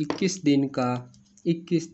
21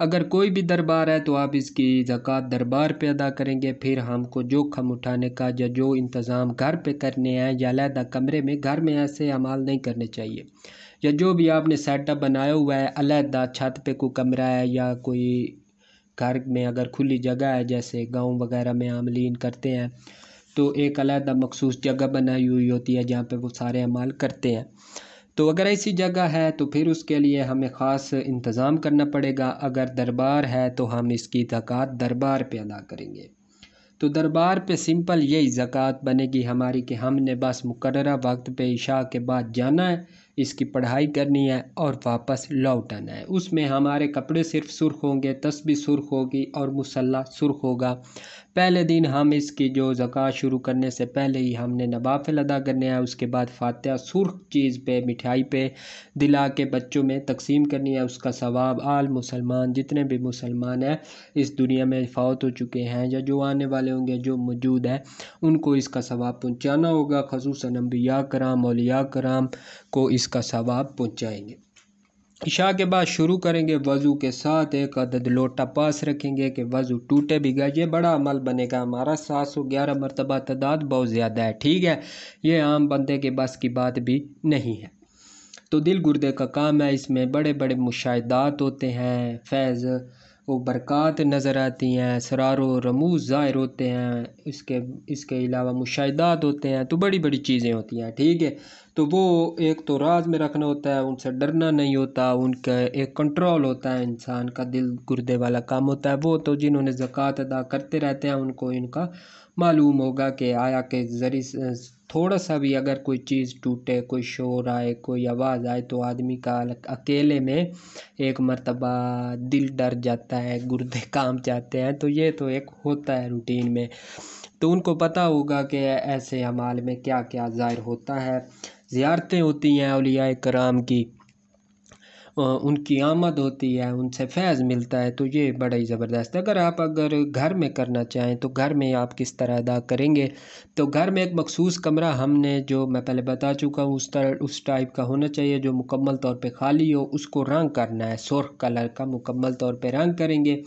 اگر کوئی بھی دربار ہے تو آپ اس کی زکوٰۃ دربار پہ ادا کریں گے۔ پھر ہم کو جوخم اٹھانے کا یا جو انتظام گھر پہ کرنے ہیں یا علیحدہ کمرے میں، گھر میں ایسے اعمال نہیں کرنے چاہیے، یا جو بھی آپ نے سیٹ اپ بنایا ہوا ہے علیحدہ چھت پہ کوئی کمرہ ہے یا کوئی گھر میں اگر کھلی جگہ ہے جیسے گاؤں وغیرہ میں عاملین کرتے ہیں تو ایک علیحدہ مخصوص جگہ بنائی ہوئی ہوتی ہے جہاں پہ وہ سارے اعمال کرتے ہیں۔ تو اگر ایسی جگہ ہے تو پھر اس کے لیے ہمیں خاص انتظام کرنا پڑے گا۔ اگر دربار ہے تو ہم اس کی زکوٰۃ دربار پہ ادا کریں گے۔ تو دربار پہ سمپل یہی زکوٰۃ بنے گی ہماری کہ ہم نے بس مقررہ وقت پہ عشاء کے بعد جانا ہے، اس کی پڑھائی کرنی ہے اور واپس لوٹ آنا ہے۔ اس میں ہمارے کپڑے صرف سرخ ہوں گے، تسبیح سرخ ہوگی اور مصلی سرخ ہوگا۔ پہلے دن ہم اس کی جو زکوٰۃ شروع کرنے سے پہلے ہی ہم نے نوافل ادا کرنے ہیں، اس کے بعد فاتحہ سرخ چیز پہ مٹھائی پہ دلا کے بچوں میں تقسیم کرنی ہے۔ اس کا ثواب آل مسلمان جتنے بھی مسلمان ہیں اس دنیا میں فوت ہو چکے ہیں یا جو آنے والے ہوں گے جو موجود ہیں ان کو اس کا ثواب پہنچانا ہوگا، خصوصاً انبیاء کرام اولیاء کرام کو اس کا ثواب پہنچائیں گے۔ عشاء کے بعد شروع کریں گے وضو کے ساتھ، ایک عدد لوٹا پاس رکھیں گے کہ وضو ٹوٹے بھی گا۔ یہ بڑا عمل بنے گا ہمارا، 711 مرتبہ تعداد بہت زیادہ ہے، ٹھیک ہے، یہ عام بندے کے بس کی بات بھی نہیں ہے۔ تو دل گردے کا کام ہے، اس میں بڑے بڑے مشاہدات ہوتے ہیں، فیض و برکات نظر آتی ہیں، اسرار و رموز ظاہر ہوتے ہیں، اس کے علاوہ مشاہدات ہوتے ہیں، تو بڑی بڑی چیزیں ہوتی ہیں، ٹھیک ہے۔ تو وہ ایک تو راز میں رکھنا ہوتا ہے، ان سے ڈرنا نہیں ہوتا، ان کا ایک کنٹرول ہوتا ہے، انسان کا دل گردے والا کام ہوتا ہے۔ وہ تو جنہوں نے زکوٰۃ ادا کرتے رہتے ہیں ان کو ان کا معلوم ہوگا کہ آیا کہ ذریعے تھوڑا سا بھی اگر کوئی چیز ٹوٹے، کوئی شور آئے، کوئی آواز آئے تو آدمی کا اکیلے میں ایک مرتبہ دل ڈر جاتا ہے، گردے کام جاتے ہیں، تو یہ تو ایک ہوتا ہے روٹین میں۔ تو ان کو پتہ ہوگا کہ ایسے اعمال میں کیا کیا ظاہر ہوتا ہے۔ زیارتیں ہوتی ہیں اولیاء کرام کی، ان کی آمد ہوتی ہے، ان سے فیض ملتا ہے، تو یہ بڑا ہی زبردست ہے۔ اگر گھر میں کرنا چاہیں تو گھر میں آپ کس طرح ادا کریں گے؟ تو گھر میں ایک مخصوص کمرہ ہم نے جو میں پہلے بتا چکا ہوں اس ٹائپ کا ہونا چاہیے جو مکمل طور پہ خالی ہو، اس کو رنگ کرنا ہے، سرخ کلر کا مکمل طور پہ رنگ کریں گے،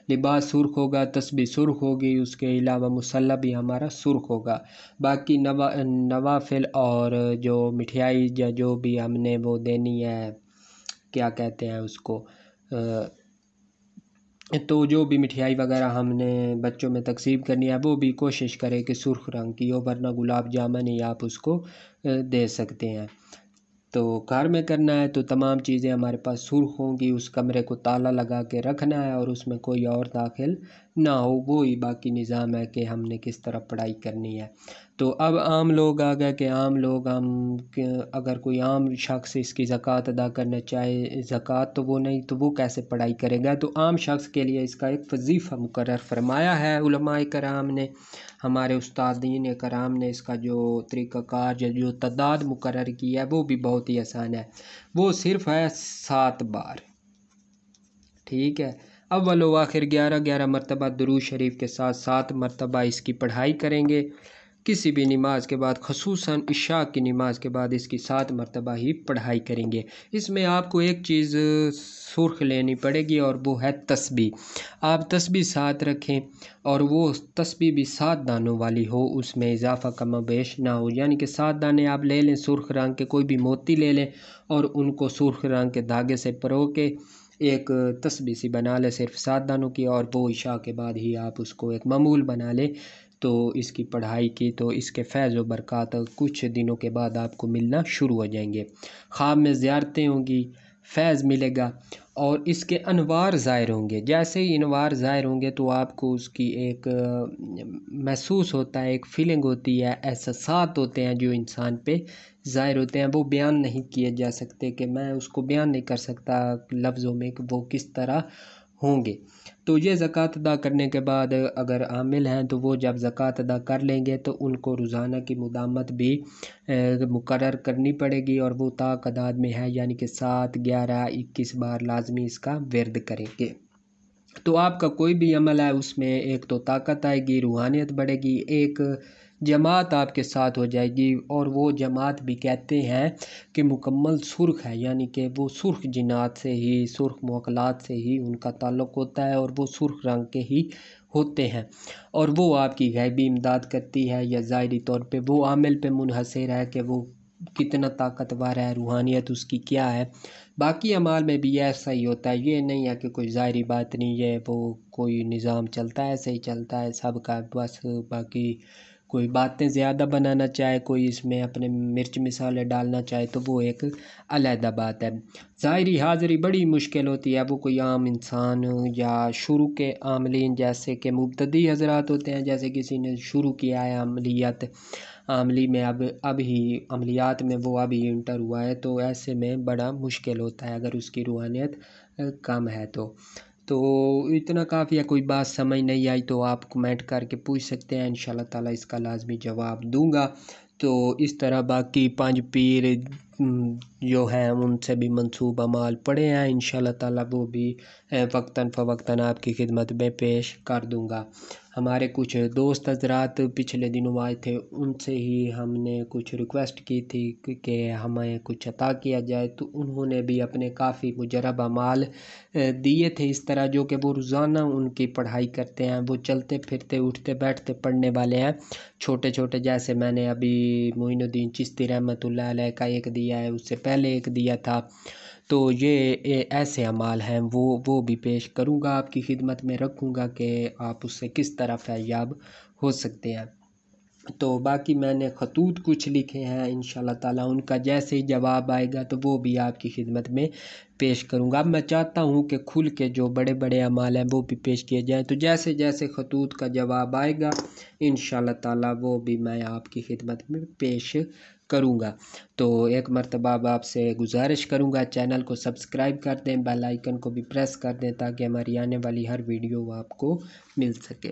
لباس سرخ ہوگا، تسبیح سرخ ہوگی، اس کے علاوہ مصلی بھی ہمارا سرخ ہوگا۔ باقی نوافل اور جو مٹھائی یا جو بھی ہم نے وہ دینی ہے، کیا کہتے ہیں اس کو، تو جو بھی مٹھائی وغیرہ ہم نے بچوں میں تقسیم کرنی ہے وہ بھی کوشش کرے کہ سرخ رنگ کی ہو، ورنہ گلاب جامن ہی آپ اس کو دے سکتے ہیں۔ تو گھر میں کرنا ہے تو تمام چیزیں ہمارے پاس سرخ ہوں گی، اس کمرے کو تالا لگا کے رکھنا ہے اور اس میں کوئی اور داخل نہ ہو، وہی باقی نظام ہے کہ ہم نے کس طرح پڑھائی کرنی ہے۔ تو اب عام لوگ آ گئے کہ عام لوگ اگر کوئی عام شخص اس کی زکوٰۃ ادا کرنا چاہے، زکوٰۃ تو وہ نہیں تو وہ کیسے پڑھائی کرے گا؟ تو عام شخص کے لیے اس کا ایک وظیفہ مقرر فرمایا ہے علماء کرام نے، ہمارے استادین کرام نے اس کا جو طریقہ کار جو تعداد مقرر کی ہے وہ بھی بہت ہی آسان ہے، وہ صرف ہے 7 بار، ٹھیک ہے۔ اول و آخر 11 مرتبہ درود شریف کے ساتھ 7 مرتبہ اس کی پڑھائی کریں گے، کسی بھی نماز کے بعد، خصوصاً عشاء کی نماز کے بعد اس کی 7 مرتبہ ہی پڑھائی کریں گے۔ اس میں آپ کو ایک چیز سرخ لینی پڑے گی اور وہ ہے تسبیح۔ آپ تسبیح ساتھ رکھیں اور وہ تسبیح بھی 7 دانوں والی ہو، اس میں اضافہ کم و بیش نہ ہو، یعنی کہ 7 دانے آپ لے لیں سرخ رنگ کے، کوئی بھی موتی لے لیں اور ان کو سرخ رنگ کے دھاگے سے پرو کے ایک تسبیح سی بنا لیں صرف 7 دانوں کی، اور وہ عشاء کے بعد ہی آپ اس کو ایک معمول بنا لیں تو اس کی پڑھائی کی تو اس کے فیض و برکات کچھ دنوں کے بعد آپ کو ملنا شروع ہو جائیں گے۔ خواب میں زیارتیں ہوں گی، فیض ملے گا اور اس کے انوار ظاہر ہوں گے۔ جیسے ہی انوار ظاہر ہوں گے تو آپ کو اس کی ایک محسوس ہوتا ہے، ایک فیلنگ ہوتی ہے، احساسات ہوتے ہیں جو انسان پہ ظاہر ہوتے ہیں، وہ بیان نہیں کیے جا سکتے، کہ میں اس کو بیان نہیں کر سکتا لفظوں میں کہ وہ کس طرح ہوں گے۔ تو یہ زکوٰۃ ادا کرنے کے بعد اگر عامل ہیں تو وہ جب زکوٰۃ ادا کر لیں گے تو ان کو روزانہ کی مداومت بھی مقرر کرنی پڑے گی، اور وہ تعداد میں ہے، یعنی کہ 7، 11، 21 بار لازمی اس کا ورد کریں گے۔ تو آپ کا کوئی بھی عمل ہے اس میں ایک تو طاقت آئے گی، روحانیت بڑھے گی، ایک جماعت آپ کے ساتھ ہو جائے گی، اور وہ جماعت بھی کہتے ہیں کہ مکمل سرخ ہے، یعنی کہ وہ سرخ جنات سے ہی، سرخ موکلات سے ہی ان کا تعلق ہوتا ہے، اور وہ سرخ رنگ کے ہی ہوتے ہیں، اور وہ آپ کی غیبی امداد کرتی ہے یا ظاہری طور پہ وہ عامل پہ منحصر ہے کہ وہ کتنا طاقتور ہے، روحانیت اس کی کیا ہے۔ باقی اعمال میں بھی ایسا ہی ہوتا ہے، یہ نہیں ہے کہ کوئی ظاہری بات نہیں ہے، وہ کوئی نظام چلتا ہے ایسے ہی چلتا ہے سب کا، بس باقی کوئی باتیں زیادہ بنانا چاہے، کوئی اس میں اپنے مرچ مسالے ڈالنا چاہے تو وہ ایک علیحدہ بات ہے۔ ظاہری حاضری بڑی مشکل ہوتی ہے، وہ کوئی عام انسان یا شروع کے عاملین جیسے کہ مبتدی حضرات ہوتے ہیں، جیسے کسی نے شروع کیا ہے عملی میں اب ہی عملیات میں وہ ابھی انٹر ہوا ہے، تو ایسے میں بڑا مشکل ہوتا ہے اگر اس کی روحانیت کم ہے تو اتنا کافی ہے۔ کوئی بات سمجھ نہیں آئی تو آپ کمنٹ کر کے پوچھ سکتے ہیں، انشاءاللہ تعالیٰ اس کا لازمی جواب دوں گا۔ تو اس طرح باقی 5 پیر جو ہیں ان سے بھی منسوب اعمال پڑے ہیں، انشاءاللہ تعالیٰ وہ بھی وقتاً فوقتاً آپ کی خدمت میں پیش کر دوں گا۔ ہمارے کچھ دوست حضرات پچھلے دنوں آئے تھے، ان سے ہی ہم نے کچھ ریکویسٹ کی تھی کہ ہمیں کچھ عطا کیا جائے، تو انہوں نے بھی اپنے کافی مجرب اعمال دیے تھے اس طرح، جو کہ وہ روزانہ ان کی پڑھائی کرتے ہیں، وہ چلتے پھرتے اٹھتے بیٹھتے پڑھنے والے ہیں، چھوٹے چھوٹے، جیسے میں نے ابھی معین الدین چشتی رحمۃ اللہ علیہ کا ایک دیا ہے، اس سے پہلے ایک دیا تھا، تو یہ ایسے اعمال ہیں، وہ بھی پیش کروں گا، آپ کی خدمت میں رکھوں گا کہ آپ اس سے کس طرح فیضیاب ہو سکتے ہیں۔ تو باقی میں نے خطوط کچھ لکھے ہیں، انشاءاللہ تعالیٰ ان کا جیسے ہی جواب آئے گا تو وہ بھی آپ کی خدمت میں پیش کروں گا۔ اب میں چاہتا ہوں کہ کھل کے جو بڑے بڑے اعمال ہیں وہ بھی پیش کیے جائیں، تو جیسے جیسے خطوط کا جواب آئے گا انشاءاللہ تعالیٰ وہ بھی میں آپ کی خدمت میں پیش کروں گا۔ تو ایک مرتبہ اب آپ سے گزارش کروں گا، چینل کو سبسکرائب کر دیں، بیل آئیکن کو بھی پریس کر دیں تاکہ ہماری آنے والی ہر ویڈیو آپ کو مل سکے۔